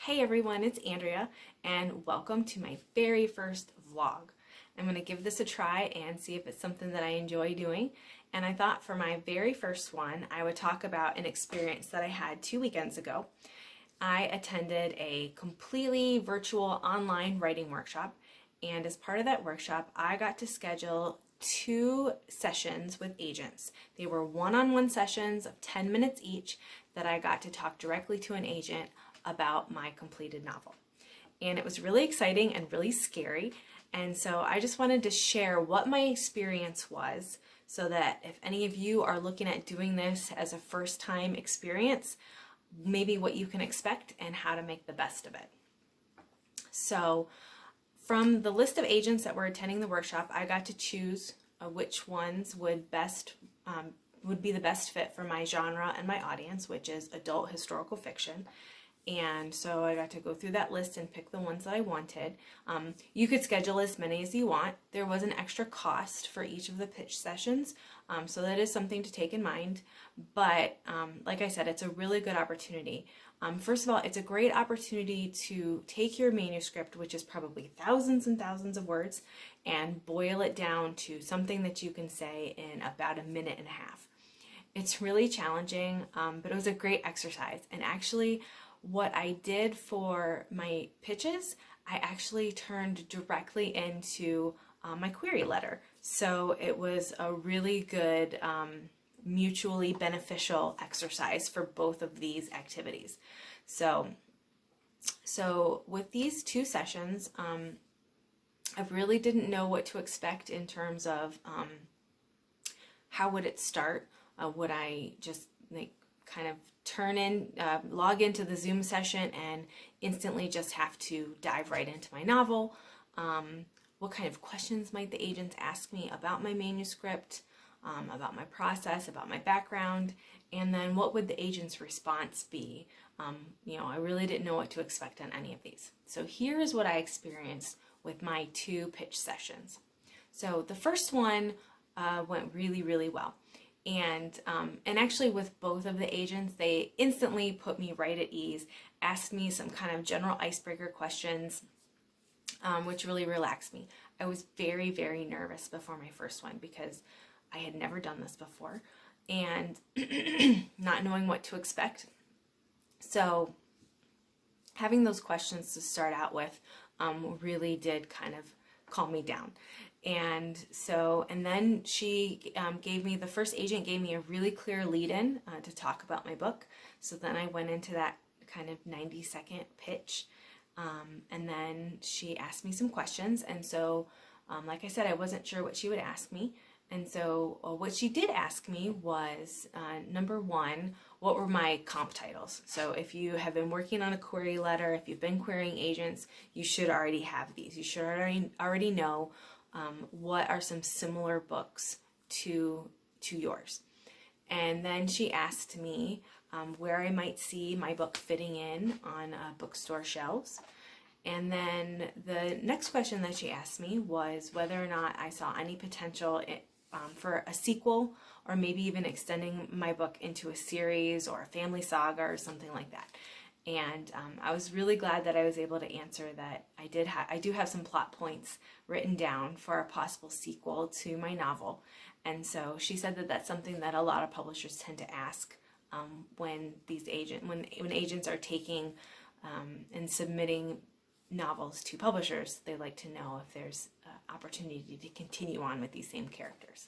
Hey everyone, it's Andrea, and welcome to my very first vlog. I'm going to give this a try and see if it's something that I enjoy doing. And I thought for my very first one, I would talk about an experience that I had 2 weekends ago. I attended a completely virtual online writing workshop, and as part of that workshop, I got to schedule 2 sessions with agents. They were one-on-one sessions of 10 minutes each that I got to talk directly to an agent about my completed novel. And it was really exciting and really scary. And so I just wanted to share what my experience was so that if any of you are looking at doing this as a first time experience, maybe what you can expect and how to make the best of it. So from the list of agents that were attending the workshop, I got to choose which ones would be the best fit for my genre and my audience, which is adult historical fiction. And so I got to go through that list and pick the ones that I wanted. You could schedule as many as you want. There was an extra cost for each of the pitch sessions, so that is something to take in mind. But like I said, it's a really good opportunity. First of all, it's a great opportunity to take your manuscript, which is probably thousands and thousands of words, and boil it down to something that you can say in about a minute and a half. It's really challenging, but it was a great exercise. And actually, what I did for my pitches, I actually turned directly into my query letter. So it was a really good mutually beneficial exercise for both of these activities. So with these 2 sessions, I really didn't know what to expect in terms of how would it start. Would I just kind of log into the Zoom session and instantly just have to dive right into my novel? What kind of questions might the agents ask me about my manuscript, about my process, about my background, and then what would the agent's response be? I really didn't know what to expect on any of these. So here is what I experienced with my 2 pitch sessions. So the first one went really, really well. And actually with both of the agents, they instantly put me right at ease, asked me some kind of general icebreaker questions, which really relaxed me. I was very, very nervous before my first one because I had never done this before and not knowing what to expect. So having those questions to start out with really did kind of calm me down. And then she the first agent gave me a really clear lead-in to talk about my book. So then I went into that kind of 90-second pitch, and then she asked me some questions. And so, like I said, I wasn't sure what she would ask me. And so what she did ask me was, number 1, what were my comp titles? So if you have been working on a query letter, if you've been querying agents, you should already have these. You should already know what are some similar books to yours. And then she asked me where I might see my book fitting in on bookstore shelves. And then the next question that she asked me was whether or not I saw any potential for a sequel, or maybe even extending my book into a series or a family saga or something like that. And I was really glad that I was able to answer that I do have some plot points written down for a possible sequel to my novel. And so she said that that's something that a lot of publishers tend to ask when agents are taking and submitting novels to publishers. They like to know if there's opportunity to continue on with these same characters.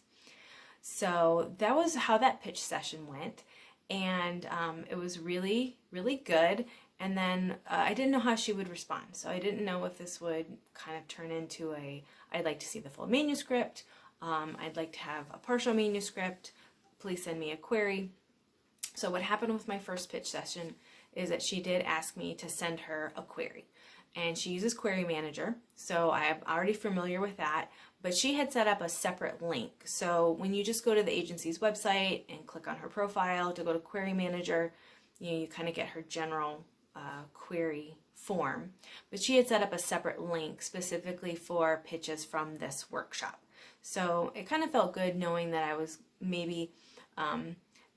So that was how that pitch session went. And it was really, really good. And then I didn't know how she would respond. So I didn't know if this would kind of turn into I'd like to see the full manuscript. I'd like to have a partial manuscript. Please send me a query. So what happened with my first pitch session is that she did ask me to send her a query. And she uses Query Manager, so I'm already familiar with that, but she had set up a separate link. So when you just go to the agency's website and click on her profile to go to Query Manager, you kind of get her general query form. But she had set up a separate link specifically for pitches from this workshop. So it kind of felt good knowing that I was maybe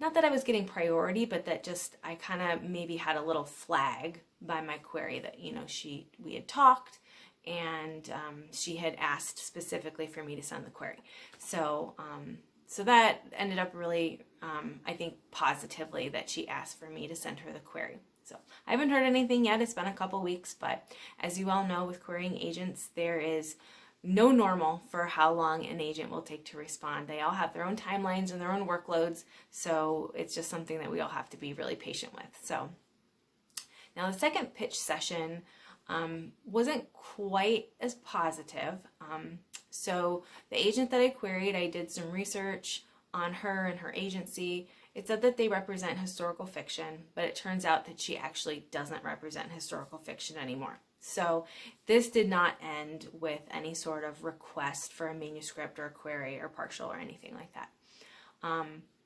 not that I was getting priority, but that just I kind of maybe had a little flag by my query that, you know, we had talked, and she had asked specifically for me to send the query. So so that ended up really, I think, positively that she asked for me to send her the query. So I haven't heard anything yet. It's been a couple weeks, but as you all know, with querying agents, there is no normal for how long an agent will take to respond. They all have their own timelines and their own workloads, so it's just something that we all have to be really patient with. So now the second pitch session wasn't quite as positive. So the agent that I queried, I did some research on her and her agency. It said that they represent historical fiction, but it turns out that she actually doesn't represent historical fiction anymore. So this did not end with any sort of request for a manuscript or a query or partial or anything like that.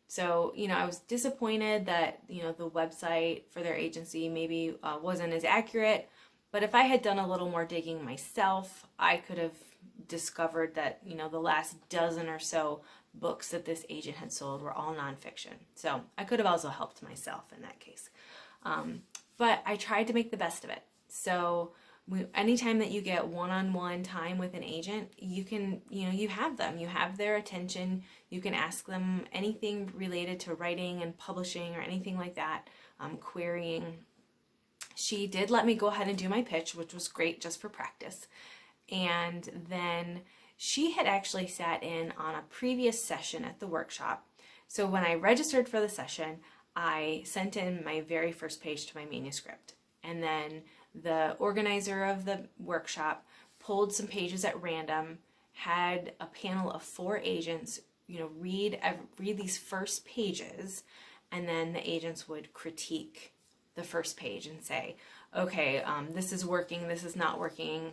So, you know, I was disappointed that, you know, the website for their agency maybe wasn't as accurate, but if I had done a little more digging myself, I could have discovered that, you know, the last dozen or so books that this agent had sold were all nonfiction. So I could have also helped myself in that case. But I tried to make the best of it. So anytime that you get one-on-one time with an agent, you can, you know, you have them, you have their attention, you can ask them anything related to writing and publishing or anything like that, querying. She did let me go ahead and do my pitch, which was great just for practice. And then she had actually sat in on a previous session at the workshop. So when I registered for the session, I sent in my very first page to my manuscript. And then the organizer of the workshop pulled some pages at random, had a panel of 4 agents, you know, read these first pages, and then the agents would critique the first page and say, okay, this is working, this is not working,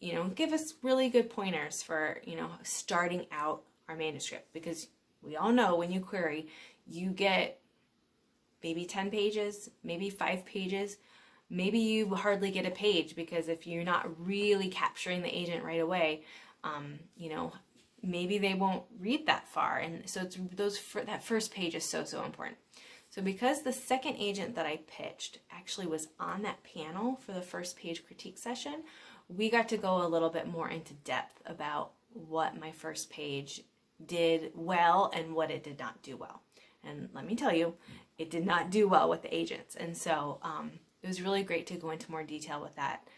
you know, give us really good pointers for, you know, starting out our manuscript, because we all know when you query, you get maybe 10 pages, maybe 5 pages, maybe you hardly get a page, because if you're not really capturing the agent right away, you know, maybe they won't read that far. And so it's that first page is so important. So because the second agent that I pitched actually was on that panel for the first page critique session, we got to go a little bit more into depth about what my first page did well and what it did not do well. And let me tell you, it did not do well with the agents. And so it was really great to go into more detail with that,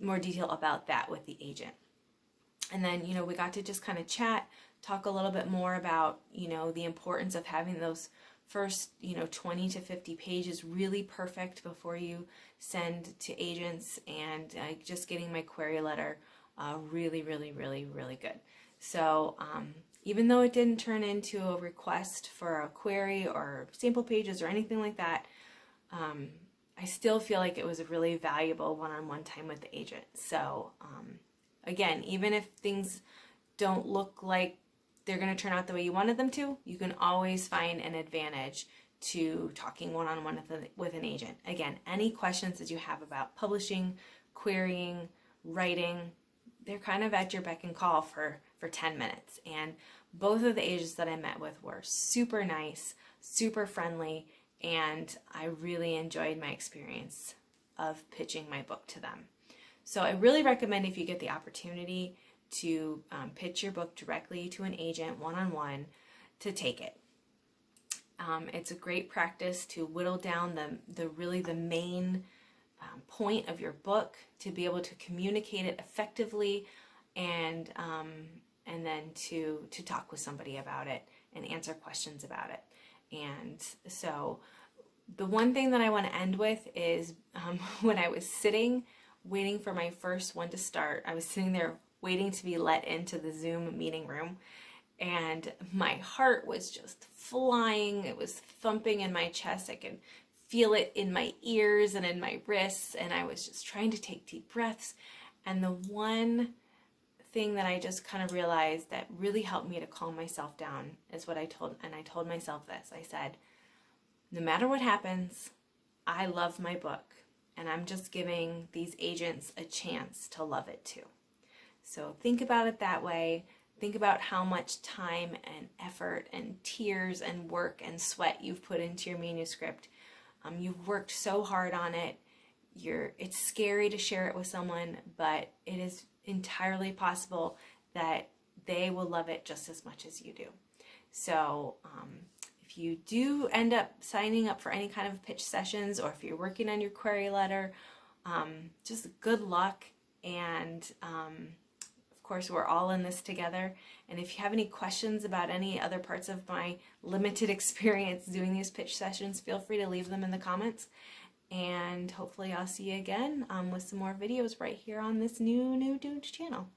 more detail about that with the agent. And then, you know, we got to just kind of chat, talk a little bit more about, you know, the importance of having those first, you know, 20 to 50 pages really perfect before you send to agents, and just getting my query letter really good. So even though it didn't turn into a request for a query or sample pages or anything like that, I still feel like it was a really valuable one-on-one time with the agent. So again, even if things don't look like they're going to turn out the way you wanted them to, you can always find an advantage to talking one-on-one with an agent. Again, any questions that you have about publishing, querying, writing, they're kind of at your beck and call for 10 minutes. And both of the agents that I met with were super nice, super friendly, and I really enjoyed my experience of pitching my book to them. So I really recommend, if you get the opportunity to pitch your book directly to an agent one-on-one, to take it. It's a great practice to whittle down the main point of your book, to be able to communicate it effectively, and then to talk with somebody about it and answer questions about it. And so the one thing that I want to end with is when I was sitting waiting for my first one to start, I was sitting there waiting to be let into the Zoom meeting room, and my heart was just flying. It was thumping in my chest. I could feel it in my ears and in my wrists, and I was just trying to take deep breaths. And the one thing that I just kind of realized that really helped me to calm myself down is what I told myself this. I said, no matter what happens, I love my book, and I'm just giving these agents a chance to love it too. So think about it that way. think about how much time and effort and tears and work and sweat you've put into your manuscript. You've worked so hard on it. It's scary to share it with someone, but it is entirely possible that they will love it just as much as you do. So if you do end up signing up for any kind of pitch sessions, or if you're working on your query letter, just good luck. And of course, we're all in this together. And if you have any questions about any other parts of my limited experience doing these pitch sessions, feel free to leave them in the comments. And hopefully I'll see you again with some more videos right here on this new Dunes channel.